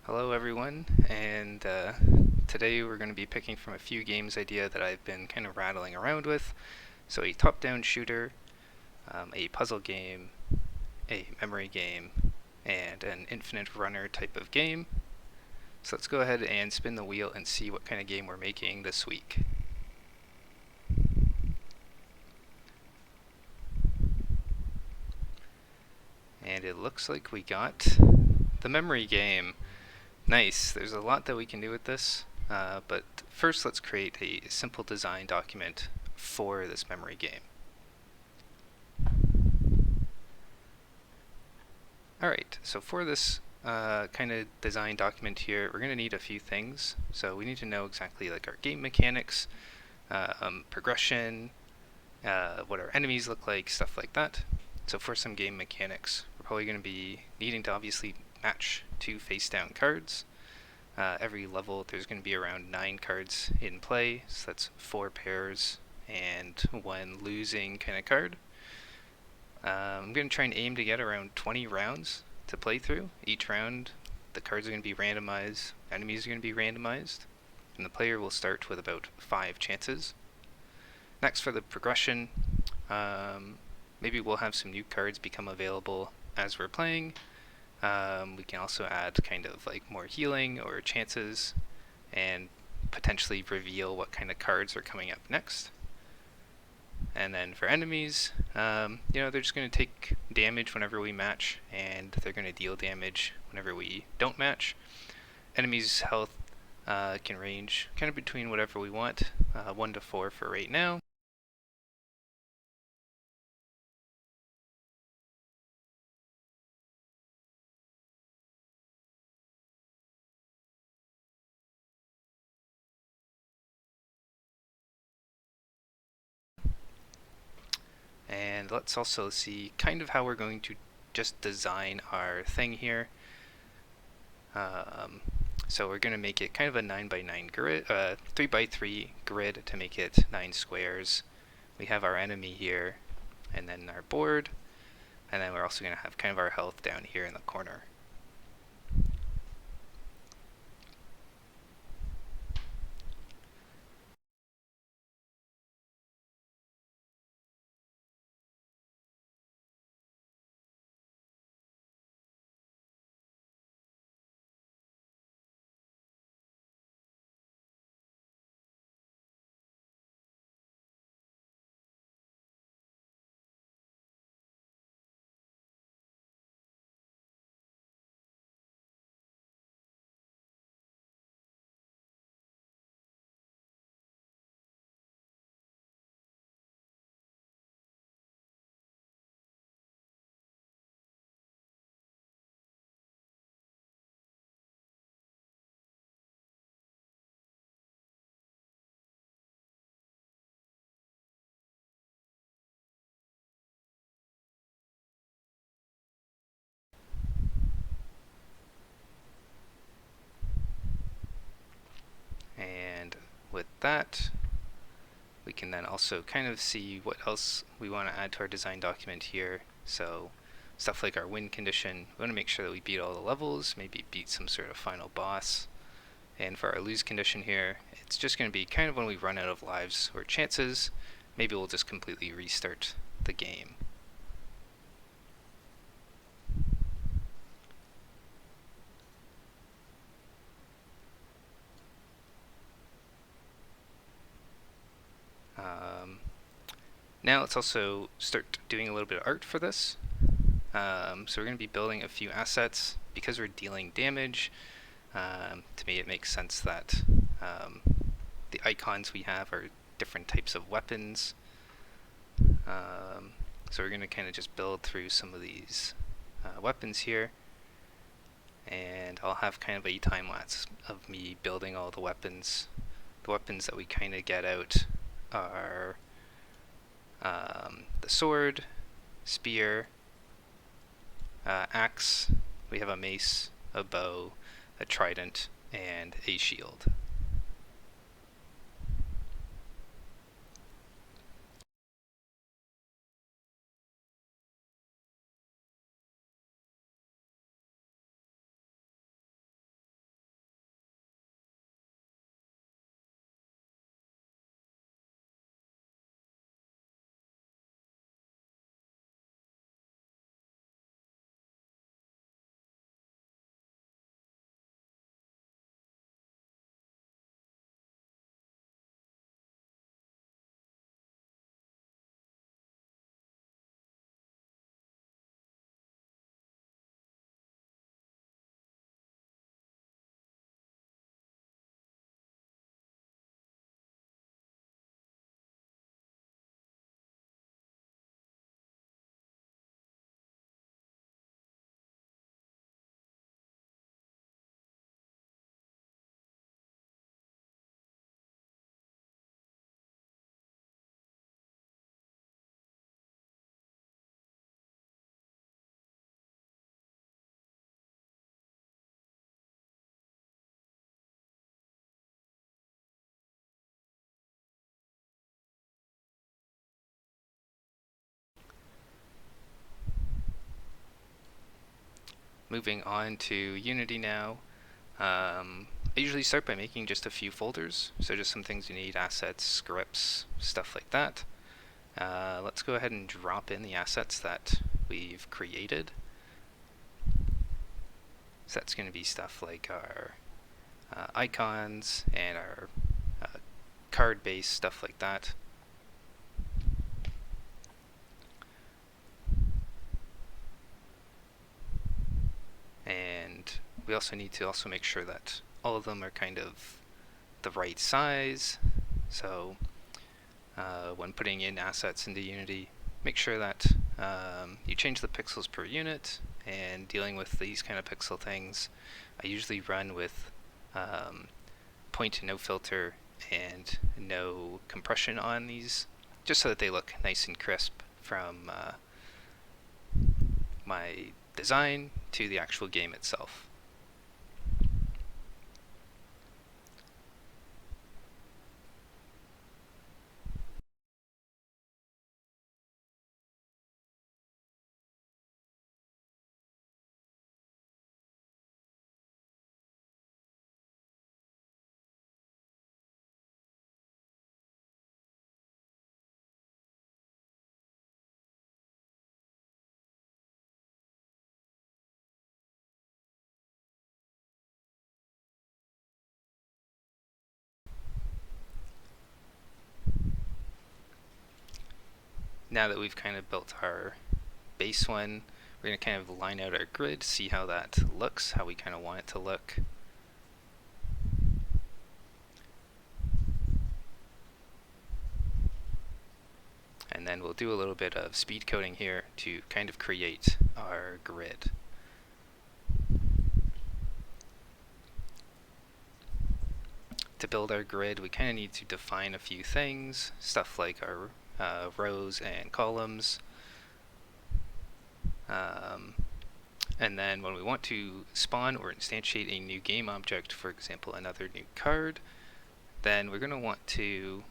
Hello everyone, and today we're going to be picking from a few games idea that I've been kind of rattling around with. So a top-down shooter, a puzzle game, a memory game, and an infinite runner type of game. So let's go ahead and spin the wheel and see what kind of game we're making this week. And it looks like we got the memory game. Nice, there's a lot that we can do with this, but first let's create a simple design document for this memory game. Alright, so for this kind of design document here, we're going to need a few things. So we need to know exactly like our game mechanics, progression, what our enemies look like, stuff like that. So for some game mechanics, we're probably going to be needing to obviously match two face-down cards. Every level there's going to be around 9 cards in play, so that's 4 pairs and 1 losing kind of card. I'm going to try and aim to get around 20 rounds to play through. Each round the cards are going to be randomized, enemies are going to be randomized, and the player will start with about 5 chances. Next, for the progression, maybe we'll have some new cards become available as we're playing. We can also add kind of like more healing or chances and potentially reveal what kind of cards are coming up next. And then for enemies, they're just going to take damage whenever we match, and they're going to deal damage whenever we don't match. Enemies' health can range kind of between whatever we want, 1 to 4 for right now. And let's also see kind of how we're going to just design our thing here. So we're going to make it kind of a 9x9 grid, 3x3 grid to make it 9 squares. We have our enemy here, and then our board, and then we're also going to have kind of our health down here in the corner. And with that, we can then also kind of see what else we want to add to our design document here. So stuff like our win condition, we want to make sure that we beat all the levels, maybe beat some sort of final boss. And for our lose condition here, it's just going to be kind of when we run out of lives or chances, maybe we'll just completely restart the game. Now let's also start doing a little bit of art for this. So we're going to be building a few assets. Because we're dealing damage, to me it makes sense that the icons we have are different types of weapons. So we're going to kind of just build through some of these weapons here. And I'll have kind of a time lapse of me building all the weapons. The weapons that we kind of get out are the sword, spear, axe, we have a mace, a bow, a trident, and a shield. moving on to Unity now. I usually start by making just a few folders, so just some things you need, assets, scripts, stuff like that. Let's go ahead and drop in the assets that we've created. So that's going to be stuff like our icons and our card base, stuff like that. And we also need to make sure that all of them are kind of the right size. So when putting in assets into Unity, make sure that you change the pixels per unit. And dealing with these kind of pixel things, I usually run with point and no filter and no compression on these, just so that they look nice and crisp from my design to the actual game itself. Now that we've kind of built our base one, we're going to kind of line out our grid, see how that looks, how we kind of want it to look. And then we'll do a little bit of speed coding here to kind of create our grid. To build our grid, we kind of need to define a few things, stuff like our rows and columns. And then when we want to spawn or instantiate a new game object, for example, another new card, then we're going to want to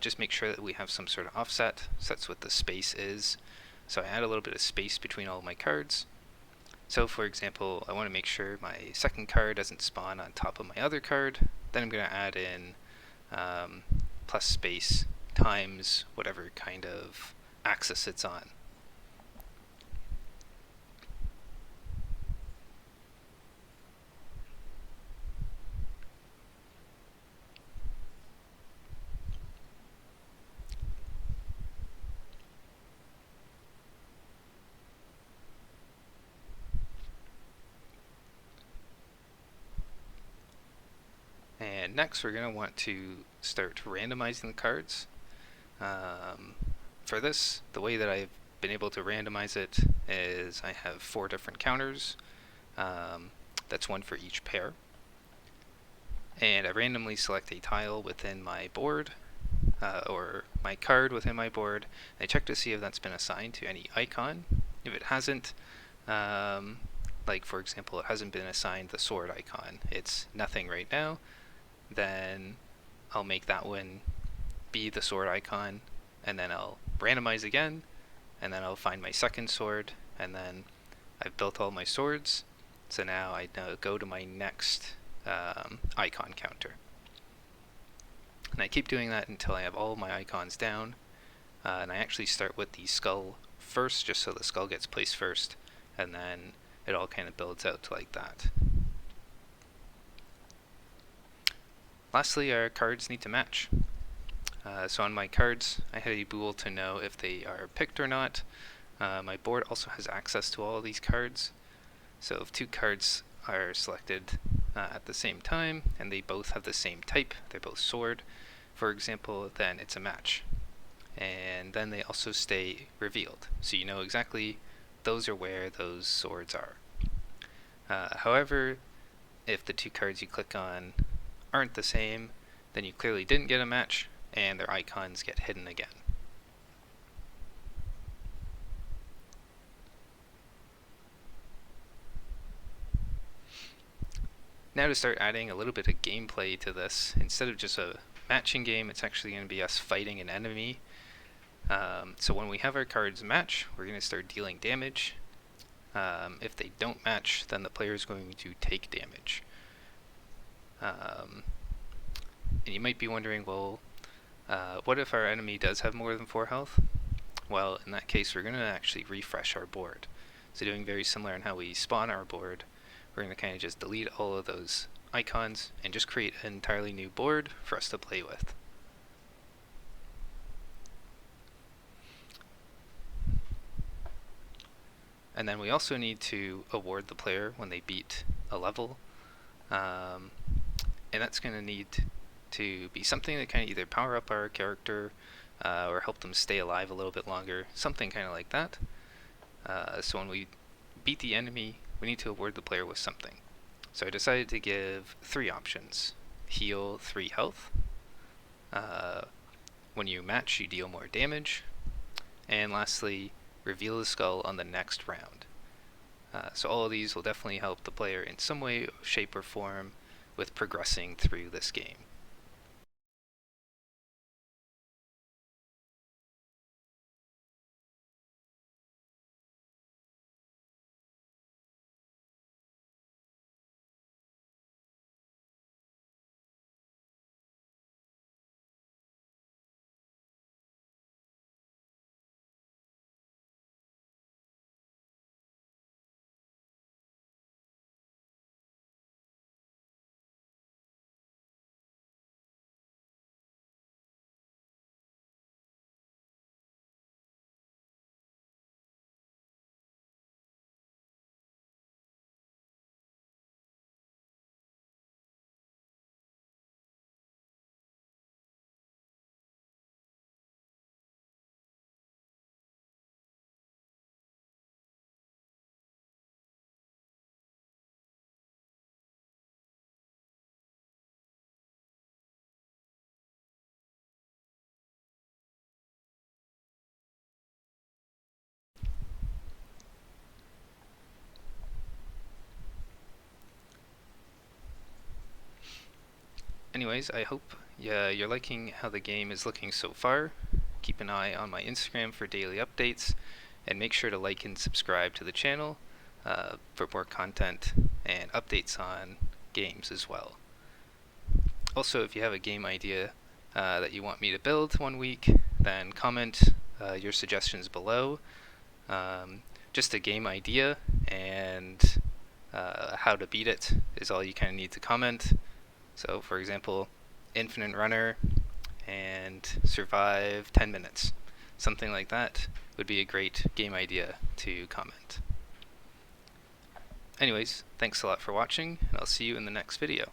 just make sure that we have some sort of offset. So that's what the space is. So I add a little bit of space between all of my cards. So for example, I want to make sure my second card doesn't spawn on top of my other card. Then I'm going to add in plus space times whatever kind of axis it's on. And next we're going to want to start randomizing the cards. For this, the way that I've been able to randomize it is I have 4 different counters. That's one for each pair. And I randomly select a tile within my board, or my card within my board. I check to see if that's been assigned to any icon. If it hasn't, like for example, it hasn't been assigned the sword icon, it's nothing right now, then I'll make that one be the sword icon, and then I'll randomize again, and then I'll find my second sword, and then I've built all my swords, so now I go to my next icon counter. And I keep doing that until I have all my icons down, and I actually start with the skull first, just so the skull gets placed first, and then it all kind of builds out like that. Lastly, our cards need to match. So on my cards, I had a bool to know if they are picked or not. My board also has access to all of these cards. So if 2 cards are selected at the same time, and they both have the same type, they're both sword, for example, then it's a match. And then they also stay revealed, so you know exactly those are where those swords are. However, if the 2 cards you click on aren't the same, then you clearly didn't get a match, and their icons get hidden again. Now to start adding a little bit of gameplay to this, instead of just a matching game, it's actually going to be us fighting an enemy. So when we have our cards match, we're going to start dealing damage. If they don't match, then the player is going to take damage. And you might be wondering, well, what if our enemy does have more than 4 health? Well, in that case, we're going to actually refresh our board. So doing very similar in how we spawn our board, we're going to kind of just delete all of those icons and just create an entirely new board for us to play with. And then we also need to award the player when they beat a level. And that's going to need to be something that kind of either power up our character or help them stay alive a little bit longer, something kind of like that. So when we beat the enemy, we need to award the player with something. So I decided to give 3 options. Heal 3 health. When you match, you deal more damage. And lastly, reveal the skull on the next round. So all of these will definitely help the player in some way, shape, or form with progressing through this game. Anyways, I hope you're liking how the game is looking so far. Keep an eye on my Instagram for daily updates, and make sure to like and subscribe to the channel for more content and updates on games as well. Also, if you have a game idea that you want me to build one week, then comment your suggestions below. Just a game idea and how to beat it is all you kind of need to comment. So for example, infinite runner and survive 10 minutes. Something like that would be a great game idea to comment. Anyways, thanks a lot for watching, and I'll see you in the next video.